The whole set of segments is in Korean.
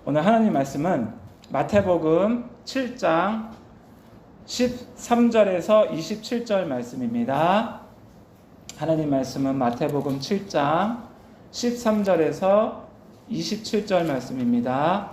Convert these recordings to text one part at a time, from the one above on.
오늘 하나님 말씀은 마태복음 7장 13절에서 27절 말씀입니다. 하나님 말씀은 마태복음 7장 13절에서 27절 말씀입니다.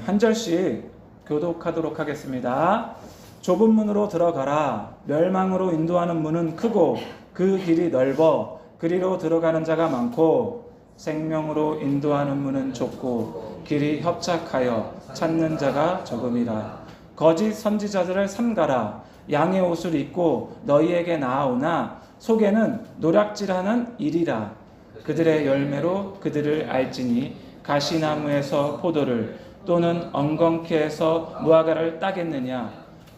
한 절씩 교독하도록 하겠습니다. 좁은 문으로 들어가라. 멸망으로 인도하는 문은 크고 그 길이 넓어 그리로 들어가는 자가 많고 생명으로 인도하는 문은 좁고 길이 협착하여 찾는 자가 적음이라. 거짓 선지자들을 삼가라. 양의 옷을 입고 너희에게 나아오나 속에는 노략질하는 일이라. 그들의 열매로 그들을 알지니 가시나무에서 포도를 또는 엉겅퀴에서 무화과를 따겠느냐.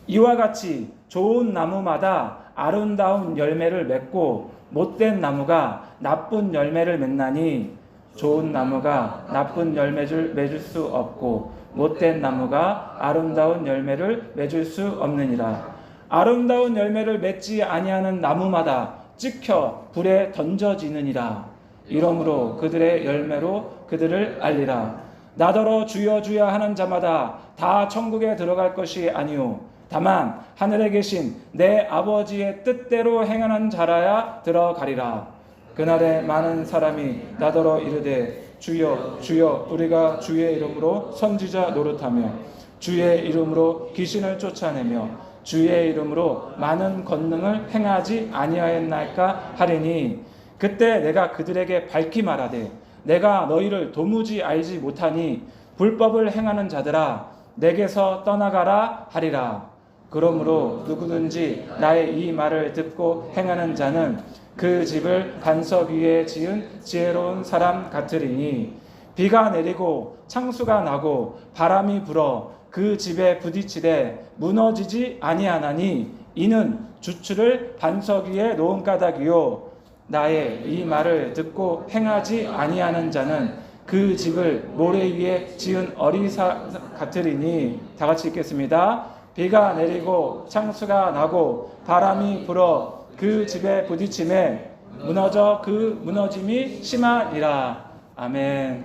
이와 같이 좋은 나무마다 아름다운 열매를 맺고 못된 나무가 나쁜 열매를 맺나니 좋은 나무가 나쁜 열매를 맺을 수 없고 못된 나무가 아름다운 열매를 맺을 수 없느니라. 아름다운 열매를 맺지 아니하는 나무마다 찍혀 불에 던져지느니라. 이러므로 그들의 열매로 그들을 알리라. 나더러 주여 주여 하는 자마다 다 천국에 들어갈 것이 아니요 다만 하늘에 계신 내 아버지의 뜻대로 행하는 자라야 들어가리라. 그날에 많은 사람이 나더러 이르되 주여 주여 우리가 주의 이름으로 선지자 노릇하며 주의 이름으로 귀신을 쫓아내며 주의 이름으로 많은 권능을 행하지 아니하였나이까 하리니 그때 내가 그들에게 밝히 말하되 내가 너희를 도무지 알지 못하니 불법을 행하는 자들아 내게서 떠나가라 하리라. 그러므로 누구든지 나의 이 말을 듣고 행하는 자는 그 집을 반석 위에 지은 지혜로운 사람 같으리니 비가 내리고 창수가 나고 바람이 불어 그 집에 부딪히되 무너지지 아니하나니 이는 주추를 반석 위에 놓은 까닭이요 나의 이 말을 듣고 행하지 아니하는 자는 그 집을 모래 위에 지은 어리사 같으리니. 다 같이 읽겠습니다. 비가 내리고 창수가 나고 바람이 불어 그 집에 부딪힘에 무너져 그 무너짐이 심하니라. 아멘.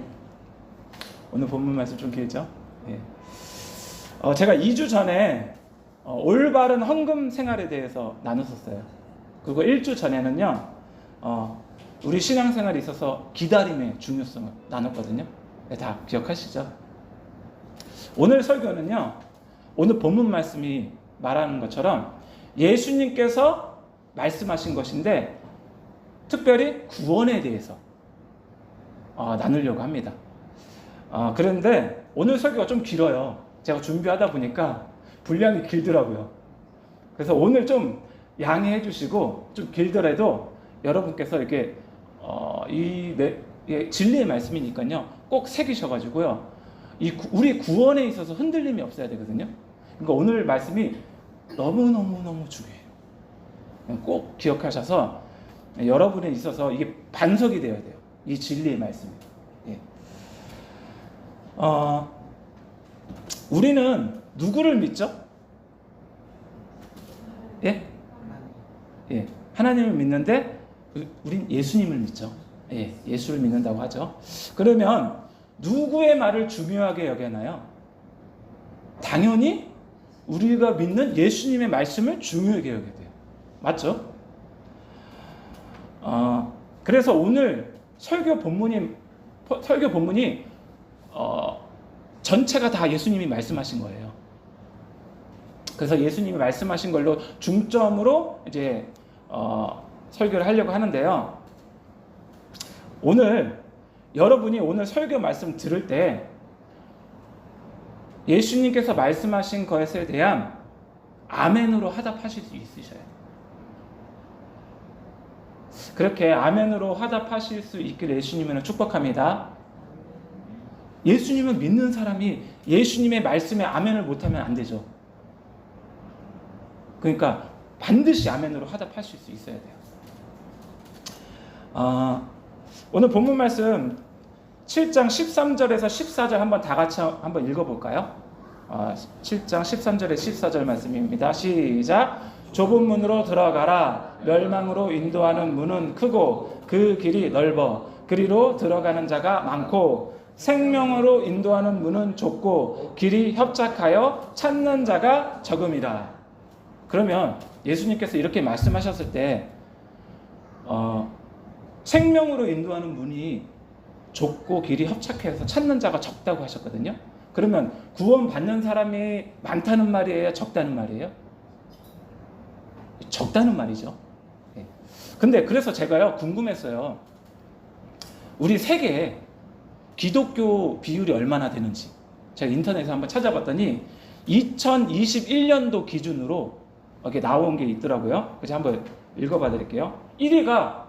오늘 본문 말씀 좀 길죠? 예. 제가 2주 전에 올바른 헌금 생활에 대해서 나눴었어요. 그리고 1주 전에는요 우리 신앙생활에 있어서 기다림의 중요성을 나눴거든요. 네, 다 기억하시죠? 오늘 설교는요 오늘 본문 말씀이 말하는 것처럼 예수님께서 말씀하신 것인데 특별히 구원에 대해서 나누려고 합니다. 그런데 오늘 설교가 좀 길어요. 제가 준비하다 보니까 분량이 길더라고요. 그래서 오늘 좀 양해해 주시고 좀 길더라도 여러분께서 이렇게 진리의 말씀이니까요 꼭 새기셔가지고요 우리 구원에 있어서 흔들림이 없어야 되거든요. 그러니까 오늘 말씀이 너무너무 중요해요. 꼭 기억하셔서 여러분에 있어서 이게 반석이 되어야 돼요. 이 진리의 말씀이. 예. 우리는 누구를 믿죠? 예? 예. 하나님을 믿는데 우린 예수님을 믿죠. 예, 예수를 믿는다고 하죠. 그러면 누구의 말을 중요하게 여기나요? 당연히 우리가 믿는 예수님의 말씀을 중요하게 여겨야 돼요. 맞죠? 그래서 오늘 설교 본문이 전체가 다 예수님이 말씀하신 거예요. 그래서 예수님이 말씀하신 걸로 중점으로 이제 설교를 하려고 하는데요. 오늘 여러분이 오늘 설교 말씀 들을 때 예수님께서 말씀하신 것에 대한 아멘으로 화답하실 수 있으셔야 돼요. 그렇게 아멘으로 화답하실 수 있기를 예수님을 축복합니다. 예수님을 믿는 사람이 예수님의 말씀에 아멘을 못하면 안 되죠. 그러니까 반드시 아멘으로 화답하실 수 있어야 돼요. 오늘 본문 말씀 7장 13절에서 14절 한번 다 같이 한번 읽어볼까요? 7장 13절에 14절 말씀입니다. 시작. 좁은 문으로 들어가라. 멸망으로 인도하는 문은 크고 그 길이 넓어 그리로 들어가는 자가 많고 생명으로 인도하는 문은 좁고 길이 협착하여 찾는 자가 적음이라. 그러면 예수님께서 이렇게 말씀하셨을 때 생명으로 인도하는 문이 좁고 길이 협착해서 찾는 자가 적다고 하셨거든요. 그러면 구원 받는 사람이 많다는 말이에요? 적다는 말이에요? 적다는 말이죠. 근데 그래서 제가요 궁금했어요. 우리 세계에 기독교 비율이 얼마나 되는지 제가 인터넷에 한번 찾아봤더니 2021년도 기준으로 이렇게 나온 게 있더라고요. 그래서 한번 읽어봐 드릴게요. 1위가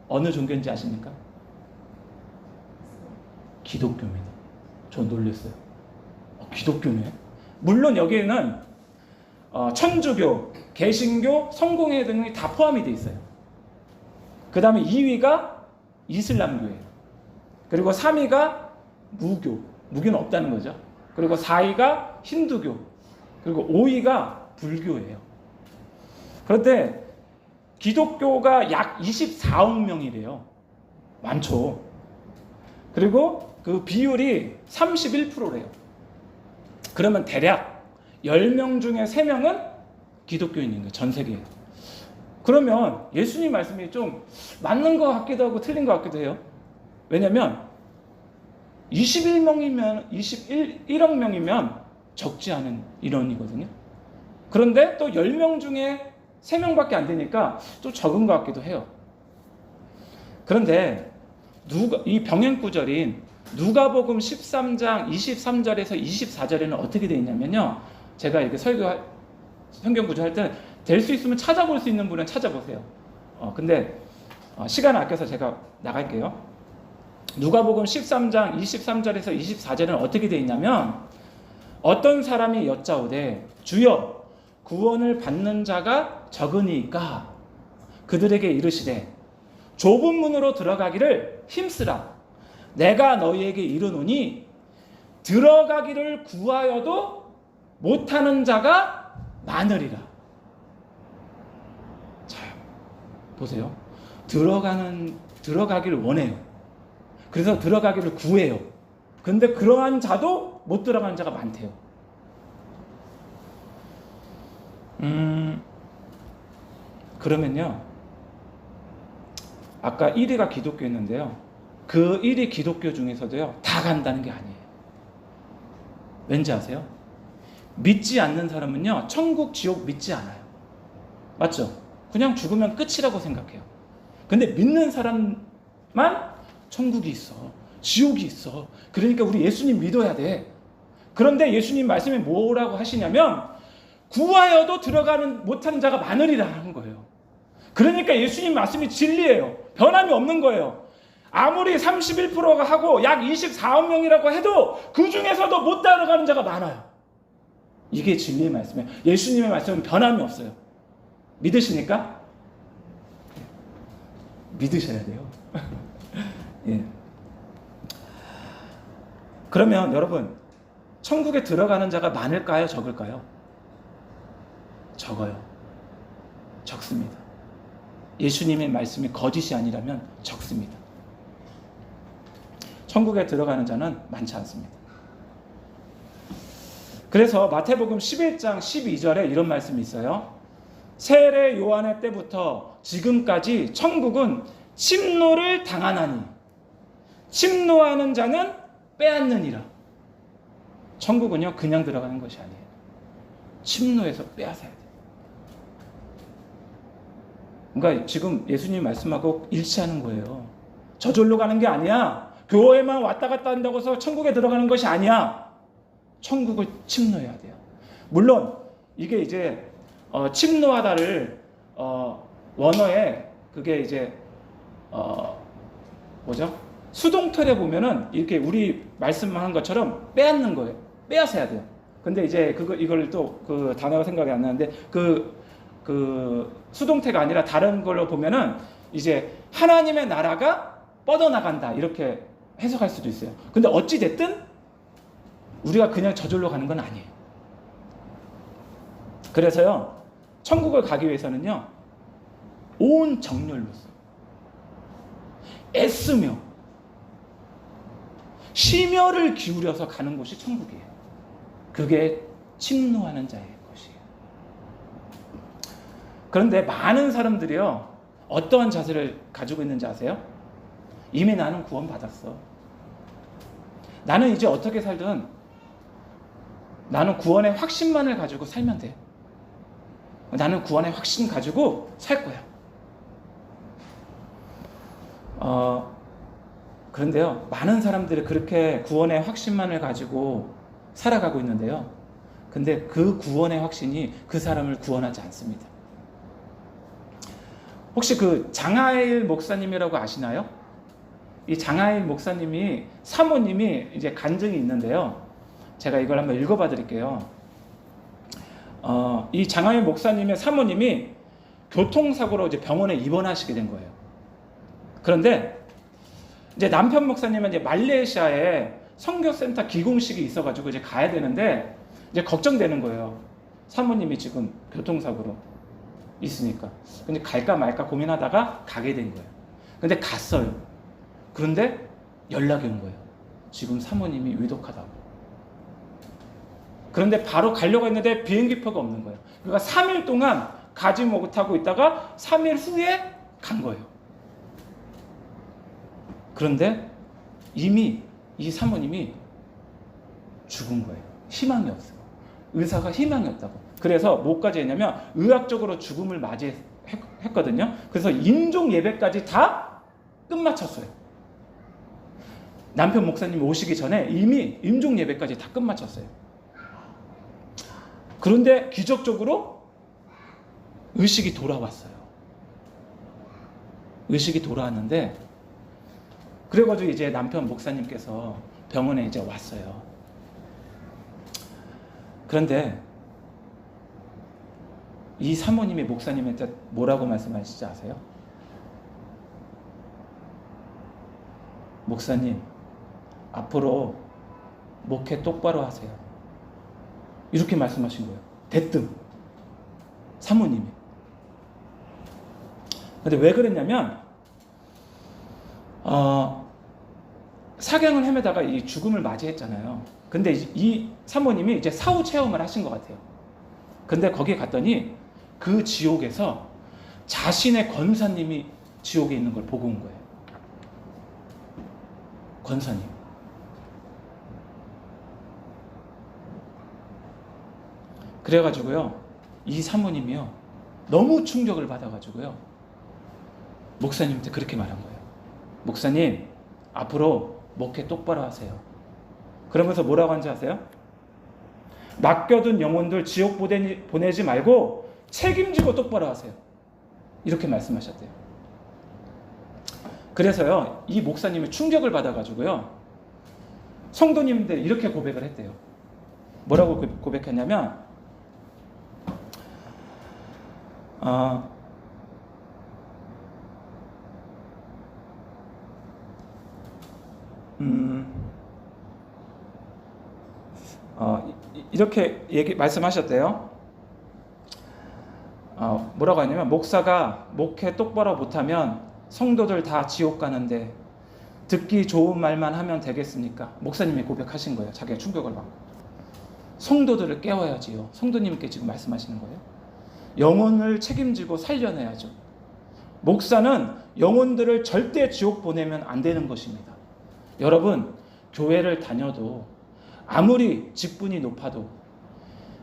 어느 종교인지 아십니까? 기독교입니다. 저 놀랐어요. 기독교네. 물론 여기에는 천주교, 개신교, 성공회 등이 다 포함이 돼 있어요. 그 다음에 2위가 이슬람교예요. 그리고 3위가 무교, 무교는 없다는 거죠. 그리고 4위가 힌두교, 그리고 5위가 불교예요. 그런데 기독교가 약 24억 명이래요. 많죠. 그리고 그 비율이 31%래요. 그러면 대략 10명 중에 3명은 기독교인인 거예요. 전 세계에. 그러면 예수님 말씀이 좀 맞는 것 같기도 하고 틀린 것 같기도 해요. 왜냐면 21억 명이면 적지 않은 인원이거든요. 그런데 또 10명 중에 3명밖에 안 되니까 또 적은 것 같기도 해요. 그런데 이 병행 구절인 누가복음 13장 23절에서 24절에는 어떻게 되어 있냐면요. 제가 이렇게 성경 구절 할 때는 될 수 있으면 찾아볼 수 있는 분은 찾아보세요. 근데 시간 아껴서 제가 나갈게요. 누가복음 13장 23절에서 24절에는 어떻게 되어 있냐면 어떤 사람이 여짜오되 주여 구원을 받는 자가 적으니까 그들에게 이르시되 좁은 문으로 들어가기를 힘쓰라. 내가 너희에게 이르노니 들어가기를 구하여도 못하는 자가 많으리라. 자, 보세요. 들어가기를 원해요. 그래서 들어가기를 구해요. 근데 그러한 자도 못 들어가는 자가 많대요. 그러면요. 아까 1위가 기독교였는데요. 그 1위 기독교 중에서도요. 다 간다는 게 아니에요. 왠지 아세요? 믿지 않는 사람은요. 천국, 지옥 믿지 않아요. 맞죠? 그냥 죽으면 끝이라고 생각해요. 근데 믿는 사람만 천국이 있어. 지옥이 있어. 그러니까 우리 예수님 믿어야 돼. 그런데 예수님 말씀이 뭐라고 하시냐면 구하여도 들어가는 못하는 자가 많으리라 하는 거예요. 그러니까 예수님 말씀이 진리예요. 변함이 없는 거예요. 아무리 31%가 하고 약 24억 명이라고 해도 그 중에서도 못 따라가는 자가 많아요. 이게 진리의 말씀이에요. 예수님의 말씀은 변함이 없어요. 믿으시니까? 믿으셔야 돼요. 예. 그러면 여러분, 천국에 들어가는 자가 많을까요? 적을까요? 적어요. 적습니다. 예수님의 말씀이 거짓이 아니라면 적습니다. 천국에 들어가는 자는 많지 않습니다. 그래서 마태복음 11장 12절에 이런 말씀이 있어요. 세례 요한의 때부터 지금까지 천국은 침노를 당하나니 침노하는 자는 빼앗느니라. 천국은요 그냥 들어가는 것이 아니에요. 침노해서 빼앗아야 돼요. 그러니까 지금 예수님 말씀하고 일치하는 거예요. 저절로 가는 게 아니야. 교회만 왔다 갔다 한다고 해서 천국에 들어가는 것이 아니야. 천국을 침노해야 돼요. 물론 이게 이제 침노하다를 원어에 그게 이제 뭐죠? 수동태에 보면은 이렇게 우리 말씀하는 것처럼 빼앗는 거예요. 빼앗아야 돼요. 근데 이제 이걸 또 그 단어가 생각이 안 나는데 그 수동태가 아니라 다른 걸로 보면은 이제 하나님의 나라가 뻗어나간다 이렇게 해석할 수도 있어요. 근데 어찌 됐든 우리가 그냥 저절로 가는 건 아니에요. 그래서요 천국을 가기 위해서는요, 온 정열로서 애쓰며 심혈을 기울여서 가는 곳이 천국이에요. 그게 침노하는 자의 것이에요. 그런데 많은 사람들이요, 어떠한 자세를 가지고 있는지 아세요? 이미 나는 구원받았어. 나는 이제 어떻게 살든 나는 구원의 확신만을 가지고 살면 돼. 나는 구원의 확신 가지고 살 거야. 그런데요, 많은 사람들이 그렇게 구원의 확신만을 가지고 살아가고 있는데요, 근데 그 구원의 확신이 그 사람을 구원하지 않습니다. 혹시 그 장하일 목사님이라고 아시나요? 이 장하일 목사님이 사모님이 이제 간증이 있는데요, 제가 이걸 한번 읽어봐 드릴게요. 이 장하일 목사님의 사모님이 교통사고로 이제 병원에 입원하시게 된 거예요. 그런데 이제 남편 목사님은 이제 말레이시아에 선교센터 기공식이 있어가지고 이제 가야 되는데 이제 걱정되는 거예요. 사모님이 지금 교통사고로 있으니까. 근데 갈까 말까 고민하다가 가게 된 거예요. 근데 갔어요. 그런데 연락이 온 거예요. 지금 사모님이 위독하다고. 그런데 바로 가려고 했는데 비행기표가 없는 거예요. 그러니까 3일 동안 가지 못하고 있다가 3일 후에 간 거예요. 그런데 이미 이 사모님이 죽은 거예요. 희망이 없어요. 의사가 희망이 없다고. 그래서 뭐까지 했냐면 의학적으로 죽음을 맞이했거든요. 그래서 인종 예배까지 다 끝마쳤어요. 남편 목사님이 오시기 전에 이미 인종 예배까지 다 끝마쳤어요. 그런데 기적적으로 의식이 돌아왔어요. 의식이 돌아왔는데, 그래가지고 이제 남편 목사님께서 병원에 이제 왔어요. 그런데 이 사모님이 목사님한테 뭐라고 말씀하시지 아세요? 목사님, 앞으로 목회 똑바로 하세요. 이렇게 말씀하신 거예요. 대뜸 사모님이. 근데 왜 그랬냐면 사경을 헤매다가 이 죽음을 맞이했잖아요. 근데 이 사모님이 이제 사후 체험을 하신 것 같아요. 근데 거기에 갔더니 그 지옥에서 자신의 권사님이 지옥에 있는 걸 보고 온 거예요. 권사님. 그래가지고요, 이 사모님이요, 너무 충격을 받아가지고요, 목사님한테 그렇게 말한 거예요. 목사님, 앞으로 목회 똑바로 하세요. 그러면서 뭐라고 한지 아세요? 맡겨둔 영혼들 지옥 보내지 말고 책임지고 똑바로 하세요. 이렇게 말씀하셨대요. 그래서요, 이 목사님이 충격을 받아가지고요, 성도님들 이렇게 고백을 했대요. 뭐라고 고백했냐면, 이렇게 말씀하셨대요. 뭐라고 하냐면, 목사가 목회 똑바로 못하면 성도들 다 지옥 가는데 듣기 좋은 말만 하면 되겠습니까? 목사님이 고백하신 거예요. 자기가 충격을 받고. 성도들을 깨워야지요. 성도님께 지금 말씀하시는 거예요. 영혼을 책임지고 살려내야죠. 목사는 영혼들을 절대 지옥 보내면 안 되는 것입니다. 여러분, 교회를 다녀도 아무리 직분이 높아도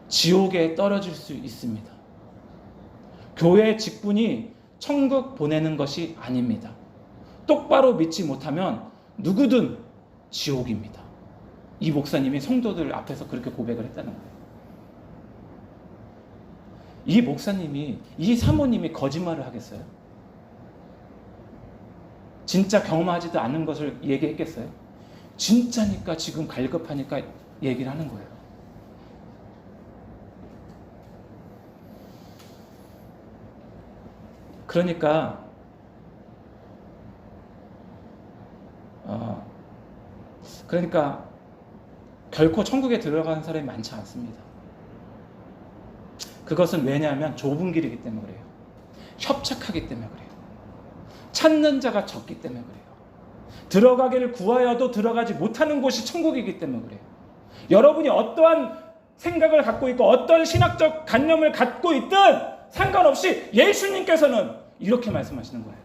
지옥에 떨어질 수 있습니다. 교회 직분이 천국 보내는 것이 아닙니다. 똑바로 믿지 못하면 누구든 지옥입니다. 이 목사님이 성도들 앞에서 그렇게 고백을 했다는 거예요. 이 목사님이, 이 사모님이 거짓말을 하겠어요? 진짜 경험하지도 않는 것을 얘기했겠어요? 진짜니까 지금 갈급하니까 얘기를 하는 거예요. 그러니까 결코 천국에 들어가는 사람이 많지 않습니다. 그것은 왜냐하면 좁은 길이기 때문에 그래요. 협착하기 때문에 그래요. 찾는 자가 적기 때문에 그래요. 들어가기를 구하여도 들어가지 못하는 곳이 천국이기 때문에 그래요. 여러분이 어떠한 생각을 갖고 있고 어떤 신학적 관념을 갖고 있든 상관없이 예수님께서는 이렇게 말씀하시는 거예요.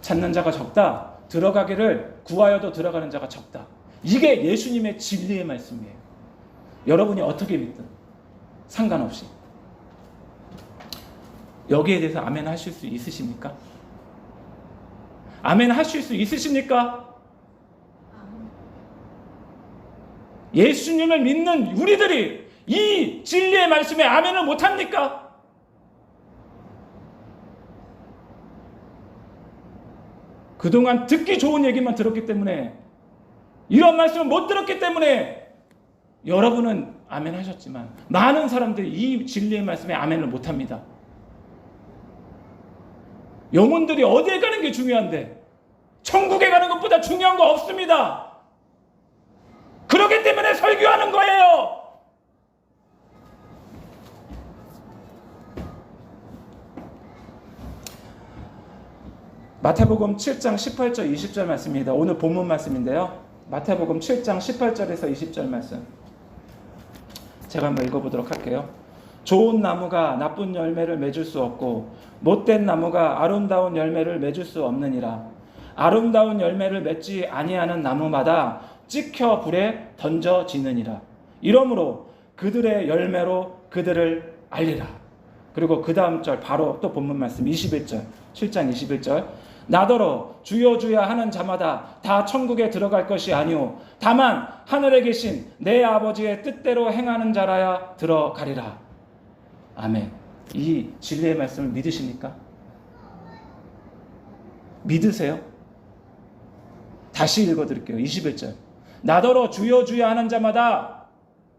찾는 자가 적다. 들어가기를 구하여도 들어가는 자가 적다. 이게 예수님의 진리의 말씀이에요. 여러분이 어떻게 믿든 상관없이. 여기에 대해서 아멘 하실 수 있으십니까? 아멘 하실 수 있으십니까? 예수님을 믿는 우리들이 이 진리의 말씀에 아멘을 못합니까? 그동안 듣기 좋은 얘기만 들었기 때문에, 이런 말씀을 못 들었기 때문에 여러분은 아멘 하셨지만 많은 사람들이 이 진리의 말씀에 아멘을 못합니다. 영혼들이 어디에 가는 게 중요한데 천국에 가는 것보다 중요한 거 없습니다. 그렇기 때문에 설교하는 거예요. 마태복음 7장 18절 20절 말씀입니다. 오늘 본문 말씀인데요. 마태복음 7장 18절에서 20절 말씀 제가 한번 읽어보도록 할게요. 좋은 나무가 나쁜 열매를 맺을 수 없고 못된 나무가 아름다운 열매를 맺을 수 없느니라. 아름다운 열매를 맺지 아니하는 나무마다 찍혀 불에 던져지느니라. 이러므로 그들의 열매로 그들을 알리라. 그리고 그 다음 절 바로 또 본문 말씀 21절 7장 21절 나더러 주여 주여 하는 자마다 다 천국에 들어갈 것이 아니오 다만 하늘에 계신 내 아버지의 뜻대로 행하는 자라야 들어가리라. 아멘. 이 진리의 말씀을 믿으십니까? 믿으세요? 다시 읽어드릴게요. 21절 나더러 주여 주여 하는 자마다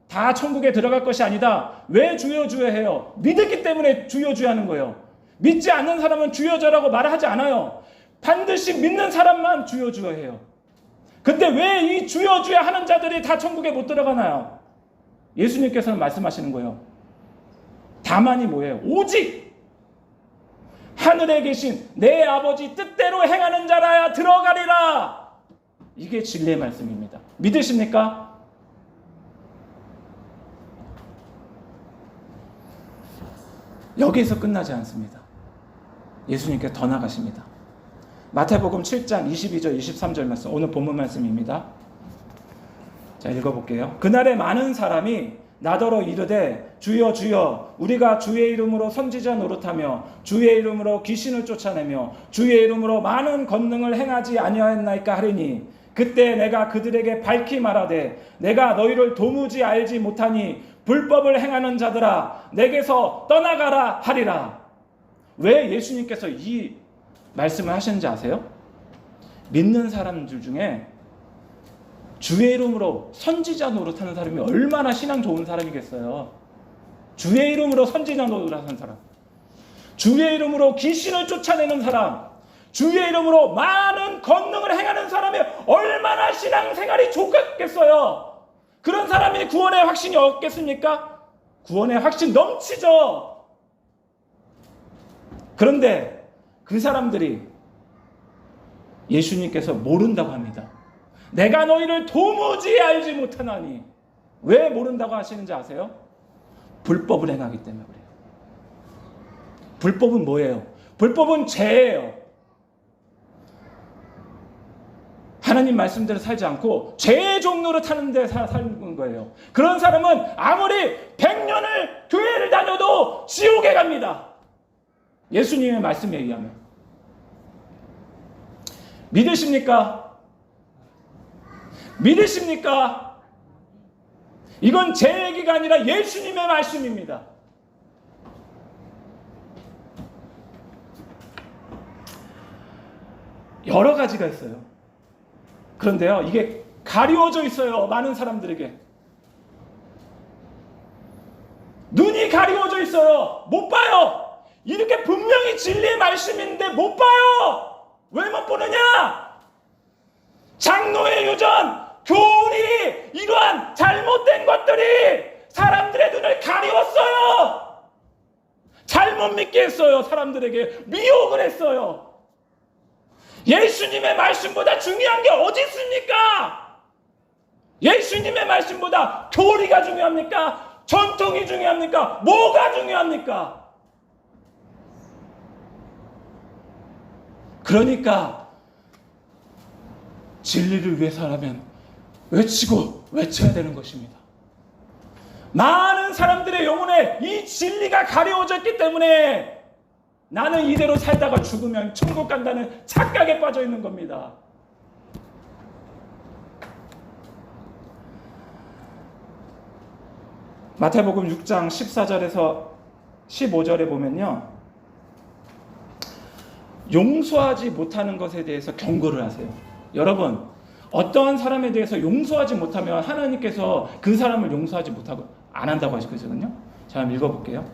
다 천국에 들어갈 것이 아니다. 왜 주여 주여 해요? 믿었기 때문에 주여 주여 하는 거예요. 믿지 않는 사람은 주여 주여라고 말하지 않아요. 반드시 믿는 사람만 주여 주여 해요. 근데 왜 이 주여 주여 하는 자들이 다 천국에 못 들어가나요? 예수님께서는 말씀하시는 거예요. 다만이 뭐예요? 오직 하늘에 계신 내 아버지 뜻대로 행하는 자라야 들어가리라. 이게 진리의 말씀입니다. 믿으십니까? 여기에서 끝나지 않습니다. 예수님께 더 나가십니다. 마태복음 7장 22절 23절 말씀 오늘 본문 말씀입니다. 자 읽어볼게요. 그날에 많은 사람이 나더러 이르되 주여 주여 우리가 주의 이름으로 선지자 노릇하며 주의 이름으로 귀신을 쫓아내며 주의 이름으로 많은 권능을 행하지 아니하였나이까 하리니 그때 내가 그들에게 밝히 말하되 내가 너희를 도무지 알지 못하니 불법을 행하는 자들아 내게서 떠나가라 하리라. 왜 예수님께서 이 말씀을 하셨는지 아세요? 믿는 사람들 중에 주의 이름으로 선지자 노릇하는 사람이 얼마나 신앙 좋은 사람이겠어요. 주의 이름으로 선지자 노릇하는 사람, 주의 이름으로 귀신을 쫓아내는 사람, 주의 이름으로 많은 권능을 행하는 사람이 얼마나 신앙생활이 좋겠어요. 그런 사람이 구원의 확신이 없겠습니까? 구원의 확신 넘치죠. 그런데 그 사람들이 예수님께서 모른다고 합니다. 내가 너희를 도무지 알지 못하나니. 왜 모른다고 하시는지 아세요? 불법을 행하기 때문에 그래요. 불법은 뭐예요? 불법은 죄예요. 하나님 말씀대로 살지 않고 죄의 종로를 타는 데 사는 거예요. 그런 사람은 아무리 100년을 교회를 다녀도 지옥에 갑니다. 예수님의 말씀에 의하면. 믿으십니까? 믿으십니까? 이건 제 얘기가 아니라 예수님의 말씀입니다. 여러 가지가 있어요. 그런데요, 이게 가리워져 있어요. 많은 사람들에게. 눈이 가리워져 있어요. 못 봐요. 이렇게 분명히 진리의 말씀인데 못 봐요. 왜 못 보느냐? 장로의 유전, 교훈이 이러한 잘못된 것들이 사람들의 눈을 가리웠어요. 잘못 믿게 했어요. 사람들에게 미혹을 했어요. 예수님의 말씀보다 중요한 게 어디 있습니까? 예수님의 말씀보다 교리가 중요합니까? 전통이 중요합니까? 뭐가 중요합니까? 그러니까 진리를 위해서라면 외치고 외쳐야 되는 것입니다. 많은 사람들의 영혼에 이 진리가 가려워졌기 때문에 나는 이대로 살다가 죽으면 천국 간다는 착각에 빠져 있는 겁니다. 마태복음 6장 14절에서 15절에 보면요, 용서하지 못하는 것에 대해서 경고를 하세요. 여러분, 어떠한 사람에 대해서 용서하지 못하면 하나님께서 그 사람을 용서하지 못하고 안 한다고 하시거든요. 자, 한번 읽어볼게요.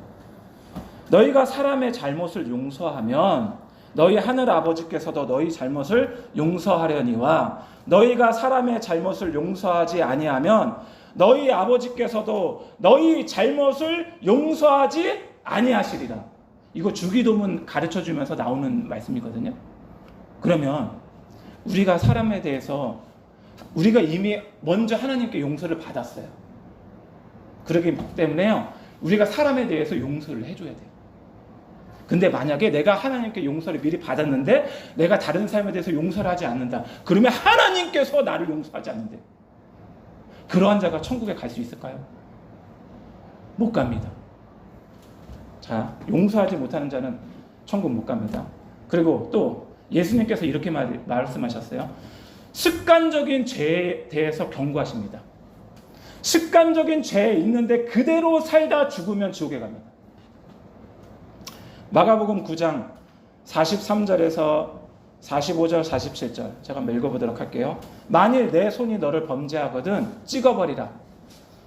너희가 사람의 잘못을 용서하면 너희 하늘 아버지께서도 너희 잘못을 용서하려니와 너희가 사람의 잘못을 용서하지 아니하면 너희 아버지께서도 너희 잘못을 용서하지 아니하시리라. 이거 주기도문 가르쳐주면서 나오는 말씀이거든요. 그러면 우리가 사람에 대해서 우리가 이미 먼저 하나님께 용서를 받았어요. 그렇기 때문에요, 우리가 사람에 대해서 용서를 해줘야 돼요. 근데 만약에 내가 하나님께 용서를 미리 받았는데 내가 다른 사람에 대해서 용서를 하지 않는다, 그러면 하나님께서 나를 용서하지 않는데 그러한 자가 천국에 갈 수 있을까요? 못 갑니다. 자, 용서하지 못하는 자는 천국 못 갑니다. 그리고 또 예수님께서 이렇게 말씀하셨어요. 습관적인 죄에 대해서 경고하십니다. 습관적인 죄에 있는데 그대로 살다 죽으면 지옥에 갑니다. 마가복음 9장 43절에서 45절 47절 제가 한번 읽어보도록 할게요. 만일 내 손이 너를 범죄하거든 찍어버리라.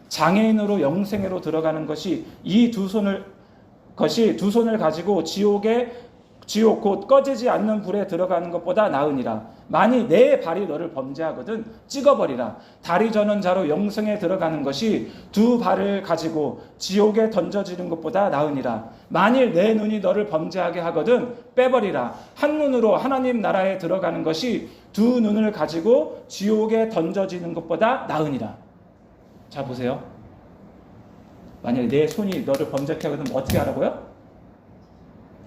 장애인으로 영생으로 들어가는 것이 두 손을 가지고 지옥 곧 꺼지지 않는 불에 들어가는 것보다 나으니라. 만일 내 발이 너를 범죄하거든 찍어버리라. 다리 저는 자로 영생에 들어가는 것이 두 발을 가지고 지옥에 던져지는 것보다 나으니라. 만일 내 눈이 너를 범죄하게 하거든 빼버리라. 한 눈으로 하나님 나라에 들어가는 것이 두 눈을 가지고 지옥에 던져지는 것보다 나으니라. 자, 보세요. 만약에 내 손이 너를 범죄하게 하거든 어떻게 하라고요?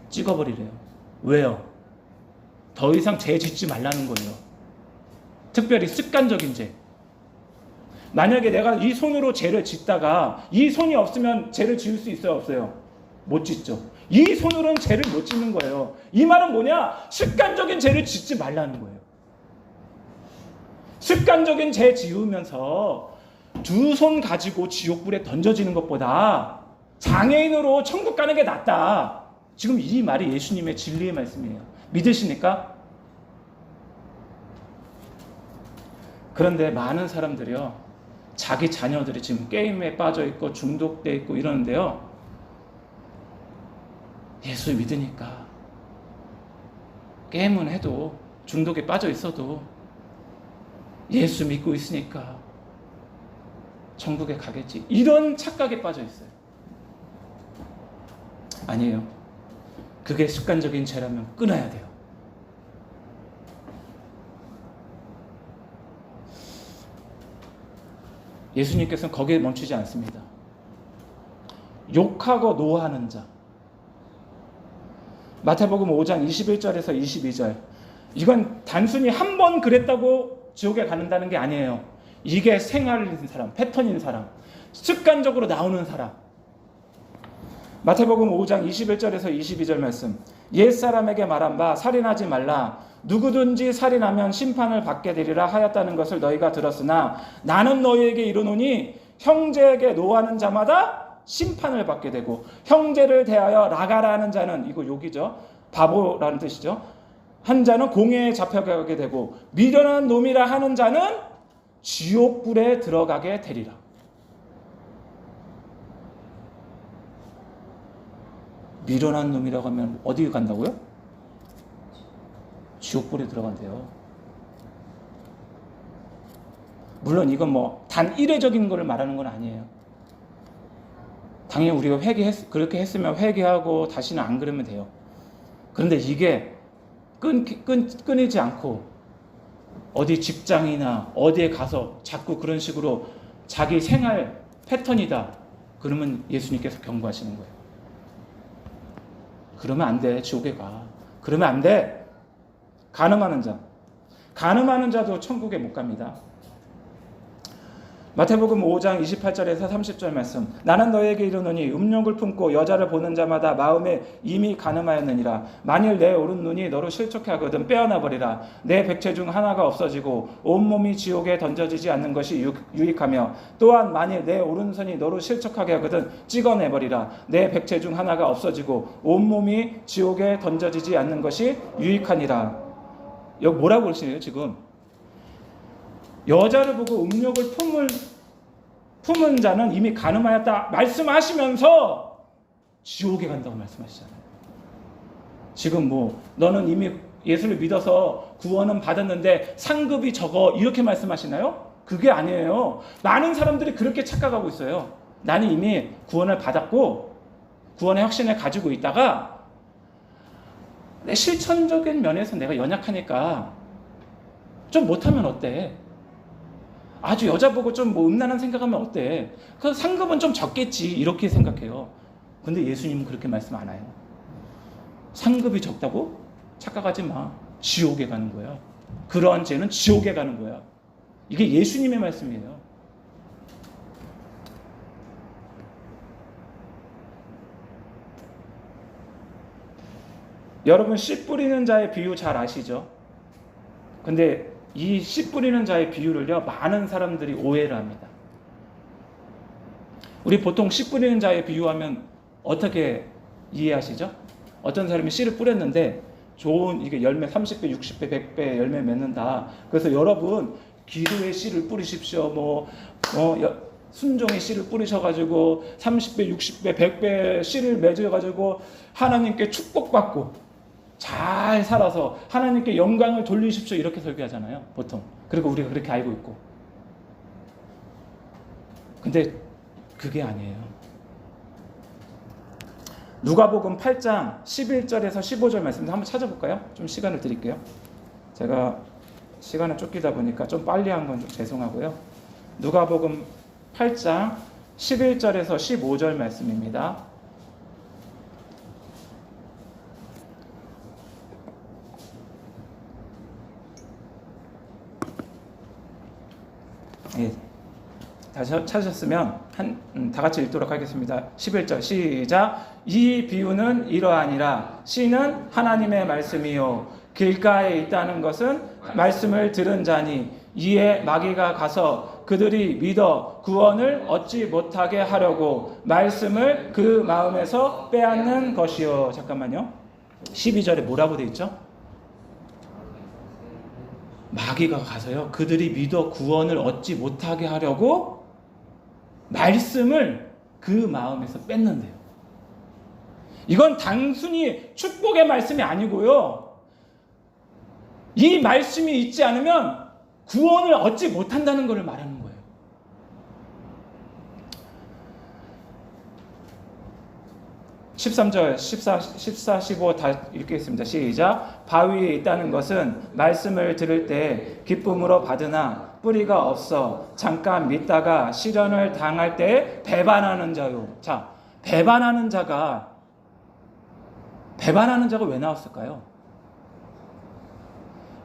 찍어버리래요. 왜요? 더 이상 죄 짓지 말라는 거예요. 특별히 습관적인 죄. 만약에 내가 이 손으로 죄를 짓다가 이 손이 없으면 죄를 지을 수 있어요, 없어요? 못 짓죠. 이 손으로는 죄를 못 짓는 거예요. 이 말은 뭐냐? 습관적인 죄를 짓지 말라는 거예요. 습관적인 죄 지으면서 두 손 가지고 지옥불에 던져지는 것보다 장애인으로 천국 가는 게 낫다. 지금 이 말이 예수님의 진리의 말씀이에요. 믿으십니까? 그런데 많은 사람들이요, 자기 자녀들이 지금 게임에 빠져 있고 중독돼 있고 이러는데요, 예수 믿으니까 게임은 해도 중독에 빠져 있어도 예수 믿고 있으니까 천국에 가겠지, 이런 착각에 빠져 있어요. 아니에요. 그게 습관적인 죄라면 끊어야 돼요. 예수님께서는 거기에 멈추지 않습니다. 욕하고 노하는 자. 마태복음 5장 21절에서 22절. 이건 단순히 한 번 그랬다고 지옥에 가는다는 게 아니에요. 이게 생활인 사람, 패턴인 사람, 습관적으로 나오는 사람. 마태복음 5장 21절에서 22절 말씀. 옛사람에게 말한 바 살인하지 말라. 누구든지 살인하면 심판을 받게 되리라 하였다는 것을 너희가 들었으나 나는 너희에게 이르노니 형제에게 노하는 자마다 심판을 받게 되고 형제를 대하여 라가라 하는 자는, 이거 욕이죠, 바보라는 뜻이죠, 한 자는 공회에 잡혀가게 되고 미련한 놈이라 하는 자는 지옥불에 들어가게 되리라. 미련한 놈이라고 하면 어디 간다고요? 지옥불에 들어간대요. 물론 이건 뭐 단 이례적인 거를 말하는 건 아니에요. 당연히 우리가 그렇게 했으면 회개하고 다시는 안 그러면 돼요. 그런데 이게 끊이지 않고 어디 직장이나 어디에 가서 자꾸 그런 식으로 자기 생활 패턴이다. 그러면 예수님께서 경고하시는 거예요. 그러면 안 돼. 지옥에 가. 그러면 안 돼. 가늠하는 자도 천국에 못 갑니다. 마태복음 5장 28절에서 30절 말씀. 나는 너에게 이르노니 음욕을 품고 여자를 보는 자마다 마음에 이미 간음하였느니라. 만일 내 오른 눈이 너로 실족해 하거든 빼어나 버리라. 내 백체 중 하나가 없어지고 온몸이 지옥에 던져지지 않는 것이 유익하며 또한 만일 내 오른손이 너로 실족하게 하거든 찍어내 버리라. 내 백체 중 하나가 없어지고 온몸이 지옥에 던져지지 않는 것이 유익하니라. 여기 뭐라고 그러시네요 지금. 여자를 보고 음욕을 품은 자는 이미 간음하였다 말씀하시면서 지옥에 간다고 말씀하시잖아요. 지금 뭐 너는 이미 예수를 믿어서 구원은 받았는데 상급이 적어 이렇게 말씀하시나요? 그게 아니에요. 많은 사람들이 그렇게 착각하고 있어요. 나는 이미 구원을 받았고 구원의 확신을 가지고 있다가 내 실천적인 면에서 내가 연약하니까 좀 못하면 어때? 아주 여자 보고 좀 뭐 음란한 생각하면 어때? 그 상급은 좀 적겠지 이렇게 생각해요. 근데 예수님은 그렇게 말씀 안 해요. 상급이 적다고? 착각하지 마. 지옥에 가는 거야. 그러한 죄는 지옥에 가는 거야. 이게 예수님의 말씀이에요. 여러분 씨 뿌리는 자의 비유 잘 아시죠? 근데 이 씨 뿌리는 자의 비유를요 많은 사람들이 오해를 합니다. 우리 보통 씨 뿌리는 자의 비유하면 어떻게 이해하시죠? 어떤 사람이 씨를 뿌렸는데 좋은 이게 열매 30배, 60배, 100배 열매 맺는다. 그래서 여러분 기도의 씨를 뿌리십시오. 순종의 씨를 뿌리셔가지고 30배, 60배, 100배 씨를 맺어가지고 하나님께 축복받고 잘 살아서 하나님께 영광을 돌리십시오 이렇게 설교하잖아요 보통. 그리고 우리가 그렇게 알고 있고. 근데 그게 아니에요. 누가복음 8장 11절에서 15절 말씀 한번 찾아볼까요? 좀 시간을 드릴게요. 제가 시간을 쫓기다 보니까 좀 빨리 한 건 좀 죄송하고요. 누가복음 8장 11절에서 15절 말씀입니다. 예, 다시 찾으셨으면 다 같이 읽도록 하겠습니다. 11절 시작. 이 비유는 이러하니라. 씨는 하나님의 말씀이요 길가에 있다는 것은 말씀을 들은 자니 이에 마귀가 가서 그들이 믿어 구원을 얻지 못하게 하려고 말씀을 그 마음에서 빼앗는 것이요. 잠깐만요. 12절에 뭐라고 돼 있죠? 마귀가 가서요 그들이 믿어 구원을 얻지 못하게 하려고 말씀을 그 마음에서 뺐는데요. 이건 단순히 축복의 말씀이 아니고요 이 말씀이 있지 않으면 구원을 얻지 못한다는 것을 말하는 거예요. 13절, 14, 15 다 읽겠습니다. 시작. 바위에 있다는 것은 말씀을 들을 때 기쁨으로 받으나 뿌리가 없어 잠깐 믿다가 시련을 당할 때 배반하는 자요. 자, 배반하는 자가 왜 나왔을까요?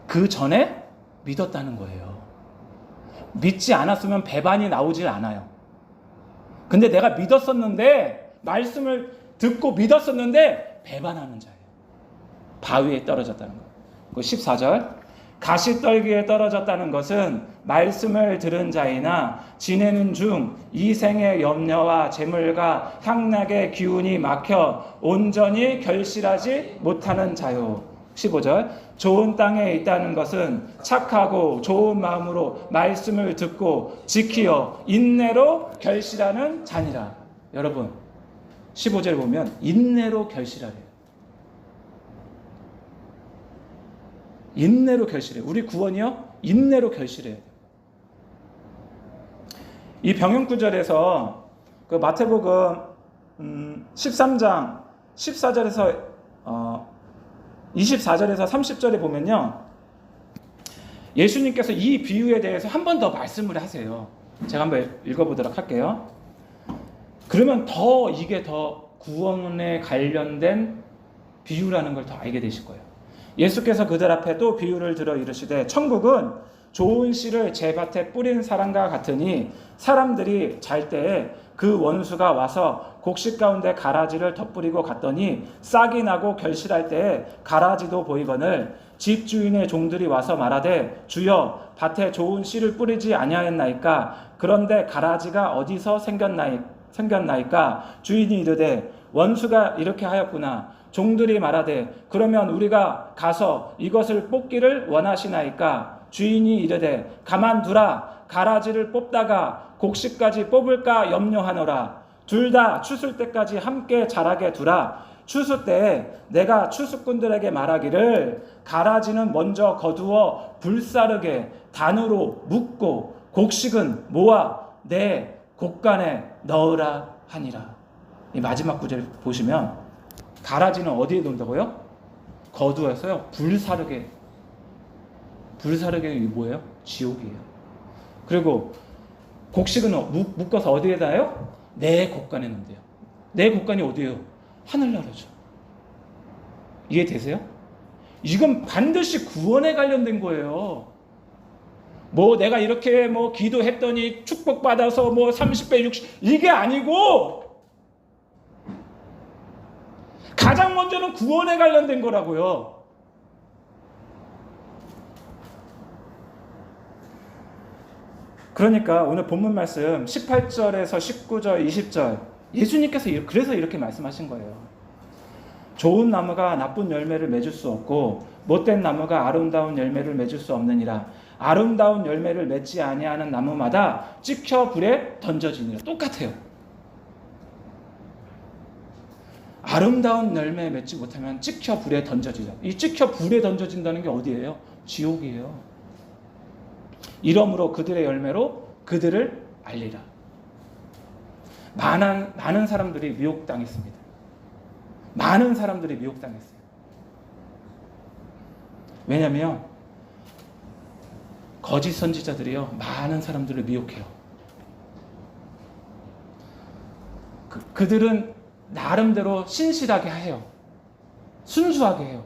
그 전에 믿었다는 거예요. 믿지 않았으면 배반이 나오질 않아요. 근데 내가 믿었었는데 말씀을 듣고 믿었었는데 배반하는 자예요. 바위에 떨어졌다는 거예요. 14절 가시떨기에 떨어졌다는 것은 말씀을 들은 자이나 지내는 중 이 생의 염려와 재물과 향락의 기운이 막혀 온전히 결실하지 못하는 자요. 15절 좋은 땅에 있다는 것은 착하고 좋은 마음으로 말씀을 듣고 지키어 인내로 결실하는 자니라. 여러분 15절 보면 인내로 결실하래요. 인내로 결실해요. 우리 구원이요? 인내로 결실해야 돼요. 이 병용 구절에서 그 마태복음 13장 14절에서 24절에서 30절에 보면요, 예수님께서 이 비유에 대해서 한 번 더 말씀을 하세요. 제가 한번 읽어보도록 할게요. 그러면 더 이게 더 구원에 관련된 비유라는 걸 더 알게 되실 거예요. 예수께서 그들 앞에 또 비유를 들어 이르시되 천국은 좋은 씨를 제 밭에 뿌린 사람과 같으니 사람들이 잘 때에 그 원수가 와서 곡식 가운데 가라지를 덧뿌리고 갔더니 싹이 나고 결실할 때에 가라지도 보이거늘 집주인의 종들이 와서 말하되 주여 밭에 좋은 씨를 뿌리지 아니하였나이까 그런데 가라지가 어디서 생겼나이까 주인이 이르되 원수가 이렇게 하였구나. 종들이 말하되 그러면 우리가 가서 이것을 뽑기를 원하시나이까 주인이 이르되 가만두라. 가라지를 뽑다가 곡식까지 뽑을까 염려하노라. 둘 다 추술 때까지 함께 자라게 두라. 추수 때에 내가 추수꾼들에게 말하기를 가라지는 먼저 거두어 불사르게 단으로 묶고 곡식은 모아 내 곡간에 넣으라 하니라. 이 마지막 구절 보시면 가라지는 어디에 놓는다고요? 거두어서요 불사르게. 불사르게 이게 뭐예요? 지옥이에요. 그리고 곡식은 묶어서 어디에 놔요? 내 곡간에 놓는데요. 내 곡간이 어디예요? 하늘나라죠. 이해되세요? 이건 반드시 구원에 관련된 거예요. 뭐 내가 이렇게 뭐 기도했더니 축복받아서 뭐 30배 60 이게 아니고 가장 먼저는 구원에 관련된 거라고요. 그러니까 오늘 본문 말씀 18절에서 19절 20절 예수님께서 그래서 이렇게 말씀하신 거예요. 좋은 나무가 나쁜 열매를 맺을 수 없고 못된 나무가 아름다운 열매를 맺을 수 없느니라. 아름다운 열매를 맺지 아니하는 나무마다 찍혀 불에 던져지니라. 똑같아요. 아름다운 열매 맺지 못하면 찍혀 불에 던져지죠. 이 찍혀 불에 던져진다는 게 어디예요? 지옥이에요. 이러므로 그들의 열매로 그들을 알리라. 많은 사람들이 미혹당했습니다. 많은 사람들이 미혹당했어요. 왜냐하면 거짓 선지자들이요 많은 사람들을 미혹해요. 그들은 나름대로 신실하게 해요. 순수하게 해요.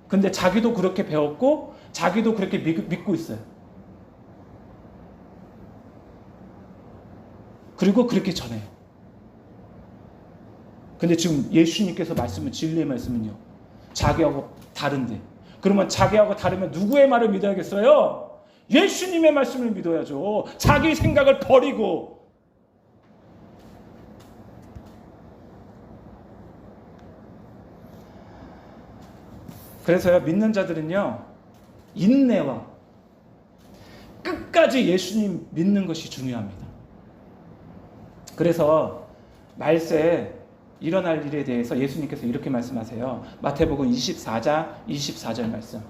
근데 자기도 그렇게 배웠고 자기도 그렇게 믿고 있어요. 그리고 그렇게 전해요. 근데 지금 예수님께서 말씀은 진리의 말씀은요 자기하고 다른데, 그러면 자기하고 다르면 누구의 말을 믿어야겠어요? 예수님의 말씀을 믿어야죠. 자기 생각을 버리고. 그래서요 믿는 자들은요 인내와 끝까지 예수님 믿는 것이 중요합니다. 그래서 말세에 일어날 일에 대해서 예수님께서 이렇게 말씀하세요. 마태복음 24장 24절 말씀.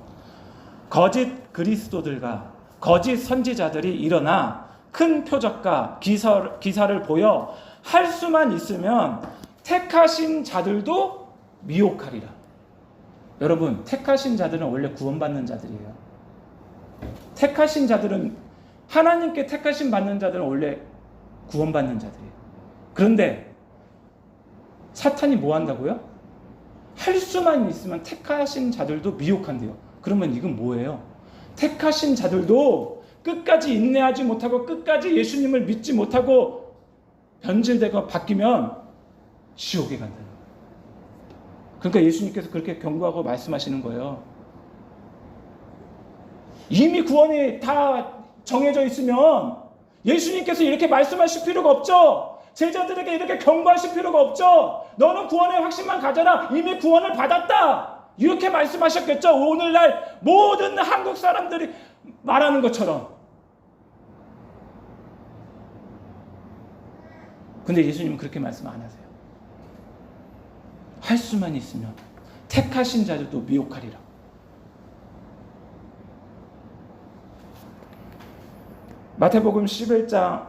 거짓 그리스도들과 거짓 선지자들이 일어나 큰 표적과 기사를 보여 할 수만 있으면 택하신 자들도 미혹하리라. 여러분, 택하신 자들은 원래 구원받는 자들이에요. 택하신 자들은, 하나님께 택하신 받는 자들은 원래 구원받는 자들이에요. 그런데 사탄이 뭐 한다고요? 할 수만 있으면 택하신 자들도 미혹한대요. 그러면 이건 뭐예요? 택하신 자들도 끝까지 인내하지 못하고 끝까지 예수님을 믿지 못하고 변질되고 바뀌면 지옥에 간다는 거예요. 그러니까 예수님께서 그렇게 경고하고 말씀하시는 거예요. 이미 구원이 다 정해져 있으면 예수님께서 이렇게 말씀하실 필요가 없죠. 제자들에게 이렇게 경고하실 필요가 없죠. 너는 구원의 확신만 가져라. 이미 구원을 받았다. 이렇게 말씀하셨겠죠. 오늘날 모든 한국 사람들이 말하는 것처럼. 근데 예수님은 그렇게 말씀 안 하세요. 할 수만 있으면 택하신 자들도 미혹하리라. 마태복음 11장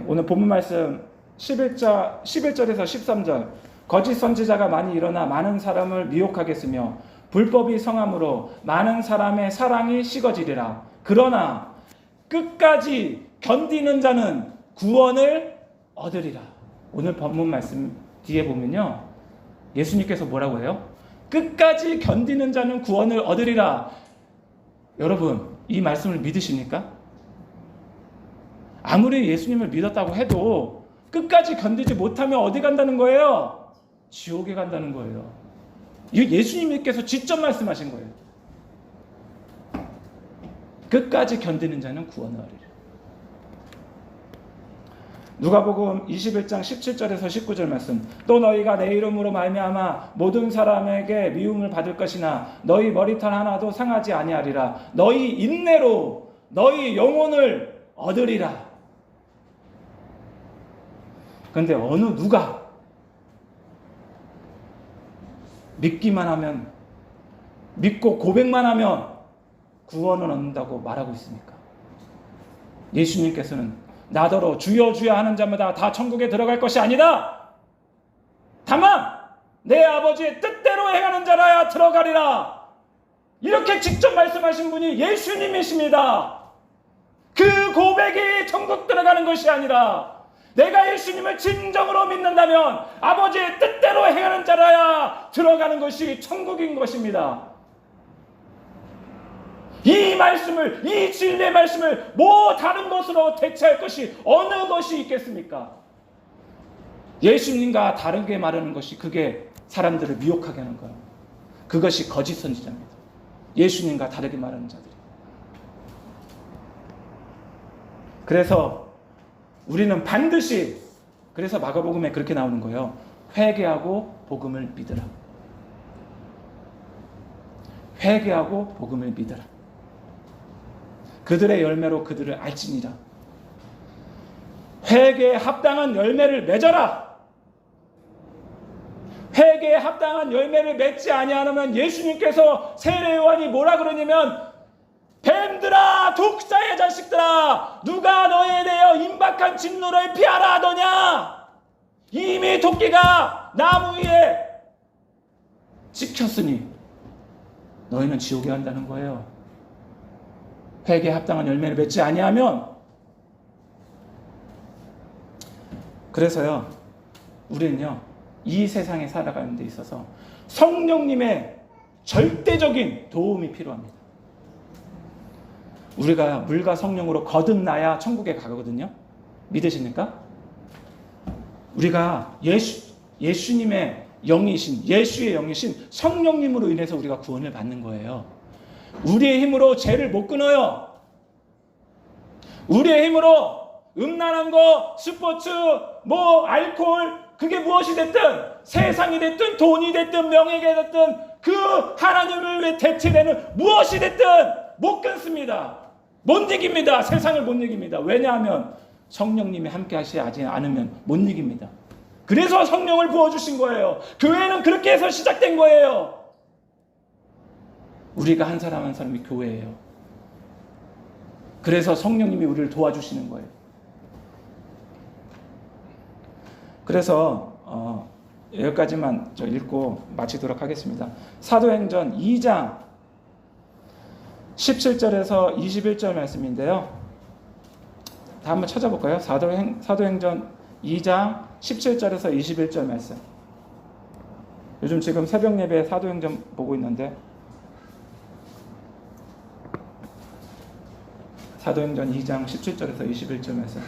오늘 본문 말씀 11절에서 13절. 거짓 선지자가 많이 일어나 많은 사람을 미혹하게 했으며 불법이 성함으로 많은 사람의 사랑이 식어지리라. 그러나 끝까지 견디는 자는 구원을 얻으리라. 오늘 본문 말씀 뒤에 보면요, 예수님께서 뭐라고 해요? 끝까지 견디는 자는 구원을 얻으리라. 여러분, 이 말씀을 믿으십니까? 아무리 예수님을 믿었다고 해도 끝까지 견디지 못하면 어디 간다는 거예요? 지옥에 간다는 거예요. 이거 예수님께서 직접 말씀하신 거예요. 끝까지 견디는 자는 구원을 얻으리라. 누가복음 21장 17절에서 19절 말씀. 또 너희가 내 이름으로 말미암아 모든 사람에게 미움을 받을 것이나 너희 머리털 하나도 상하지 아니하리라. 너희 인내로 너희 영혼을 얻으리라. 그런데 어느 누가 믿기만 하면, 믿고 고백만 하면 구원을 얻는다고 말하고 있습니까? 예수님께서는 나더러 주여 주여 하는 자마다 다 천국에 들어갈 것이 아니다. 다만 내 아버지의 뜻대로 행하는 자라야 들어가리라. 이렇게 직접 말씀하신 분이 예수님이십니다. 그 고백이 천국 들어가는 것이 아니라 내가 예수님을 진정으로 믿는다면 아버지의 뜻대로 행하는 자라야 들어가는 것이 천국인 것입니다. 이 말씀을, 이 진리의 말씀을 뭐 다른 것으로 대체할 것이 어느 것이 있겠습니까? 예수님과 다르게 말하는 것이, 그게 사람들을 미혹하게 하는 거예요. 그것이 거짓 선지자입니다. 예수님과 다르게 말하는 자들이. 그래서 우리는 반드시, 그래서 마가복음에 그렇게 나오는 거예요. 회개하고 복음을 믿으라. 회개하고 복음을 믿으라. 그들의 열매로 그들을 알지니라. 회개에 합당한 열매를 맺어라. 회개에 합당한 열매를 맺지 아니하면 예수님께서 세례 요한이 뭐라 그러냐면, 뱀들아, 독사의 자식들아, 누가 너희에 대하여 임박한 진노를 피하라 하더냐? 이미 도끼가 나무 위에 찍혔으니 너희는 지옥에 간다는 거예요. 회개에 합당한 열매를 맺지 아니하면. 그래서요, 우리는요, 이 세상에 살아가는 데 있어서 성령님의 절대적인 도움이 필요합니다. 우리가 물과 성령으로 거듭나야 천국에 가거든요. 믿으십니까? 우리가 예수님의 영이신, 예수의 영이신 성령님으로 인해서 우리가 구원을 받는 거예요. 우리의 힘으로 죄를 못 끊어요. 우리의 힘으로 음란한 거, 스포츠, 알코올, 그게 무엇이 됐든, 세상이 됐든, 돈이 됐든, 명예가 됐든, 그 하나님을 위해 대체되는 무엇이 됐든 못 끊습니다. 못 이깁니다. 세상을 못 이깁니다. 왜냐하면 성령님이 함께 하시지 않으면 못 이깁니다. 그래서 성령을 부어주신 거예요. 교회는 그렇게 해서 시작된 거예요. 우리가 한 사람 한 사람이 교회예요. 그래서 성령님이 우리를 도와주시는 거예요. 그래서 여기까지만 읽고 마치도록 하겠습니다. 사도행전 2장 17절에서 21절 말씀인데요. 다 한번 찾아볼까요? 사도행전 2장 17절에서 21절 말씀. 요즘 지금 새벽 예배 사도행전 보고 있는데, 사도행전 2장 17절에서 21절 말씀.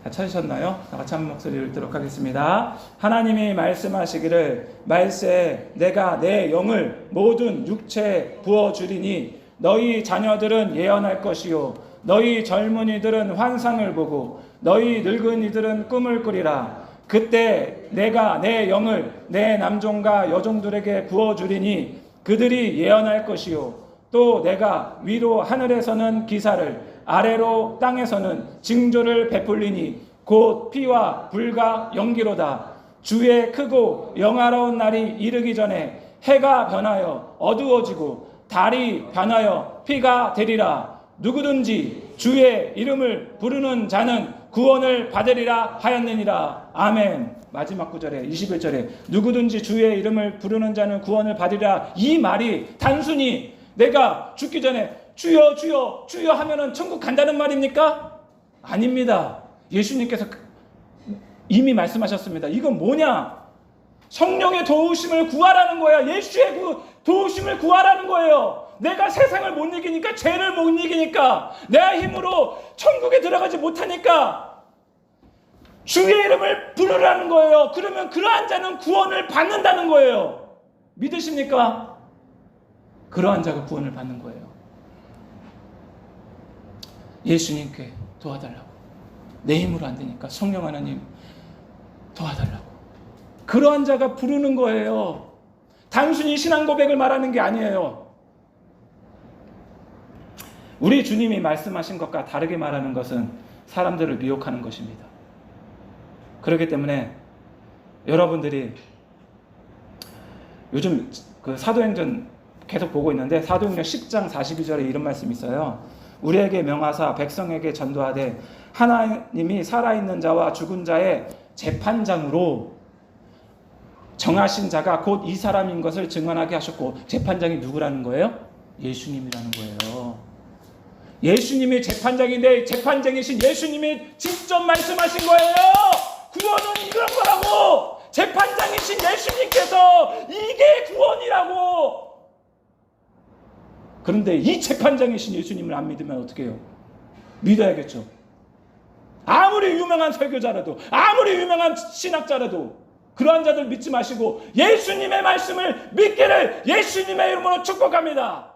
다 찾으셨나요? 다 같이 한 목소리 읽도록 하겠습니다. 하나님이 말씀하시기를, 말세 내가 내 영을 모든 육체에 부어주리니 너희 자녀들은 예언할 것이요 너희 젊은이들은 환상을 보고 너희 늙은이들은 꿈을 꾸리라. 그때 내가 내 영을 내 남종과 여종들에게 부어주리니 그들이 예언할 것이요 또 내가 위로 하늘에서는 기사를, 아래로 땅에서는 징조를 베풀리니 곧 피와 불과 연기로다. 주의 크고 영화로운 날이 이르기 전에 해가 변하여 어두워지고 달이 변하여 피가 되리라. 누구든지 주의 이름을 부르는 자는 구원을 받으리라 하였느니라. 아멘. 마지막 구절에 21절에 누구든지 주의 이름을 부르는 자는 구원을 받으리라. 이 말이 단순히 내가 죽기 전에 주여 주여 주여 하면은 천국 간다는 말입니까? 아닙니다. 예수님께서 이미 말씀하셨습니다. 이건 뭐냐? 성령의 도우심을 구하라는 거야. 예수의 도우심을 구하라는 거예요. 내가 세상을 못 이기니까, 죄를 못 이기니까, 내 힘으로 천국에 들어가지 못하니까 주의 이름을 부르라는 거예요. 그러면 그러한 자는 구원을 받는다는 거예요. 믿으십니까? 그러한 자가 구원을 받는 거예요. 예수님께 도와달라고. 내 힘으로 안 되니까 성령 하나님 도와달라고. 그러한 자가 부르는 거예요. 단순히 신앙 고백을 말하는 게 아니에요. 우리 주님이 말씀하신 것과 다르게 말하는 것은 사람들을 미혹하는 것입니다. 그렇기 때문에 여러분들이 요즘 그 사도행전 계속 보고 있는데 사도행전 10장 42절에 이런 말씀이 있어요. 우리에게 명하사 백성에게 전도하되 하나님이 살아있는 자와 죽은 자의 재판장으로 정하신 자가 곧 이 사람인 것을 증언하게 하셨고, 재판장이 누구라는 거예요? 예수님이라는 거예요. 예수님이 재판장인데 재판장이신 예수님이 직접 말씀하신 거예요. 구원은 이런 거라고. 재판장이신 예수님께서 이게 구원이라고. 그런데 이 재판장이신 예수님을 안 믿으면 어떻게 해요? 믿어야겠죠. 아무리 유명한 설교자라도, 아무리 유명한 신학자라도 그러한 자들 믿지 마시고 예수님의 말씀을 믿기를 예수님의 이름으로 축복합니다.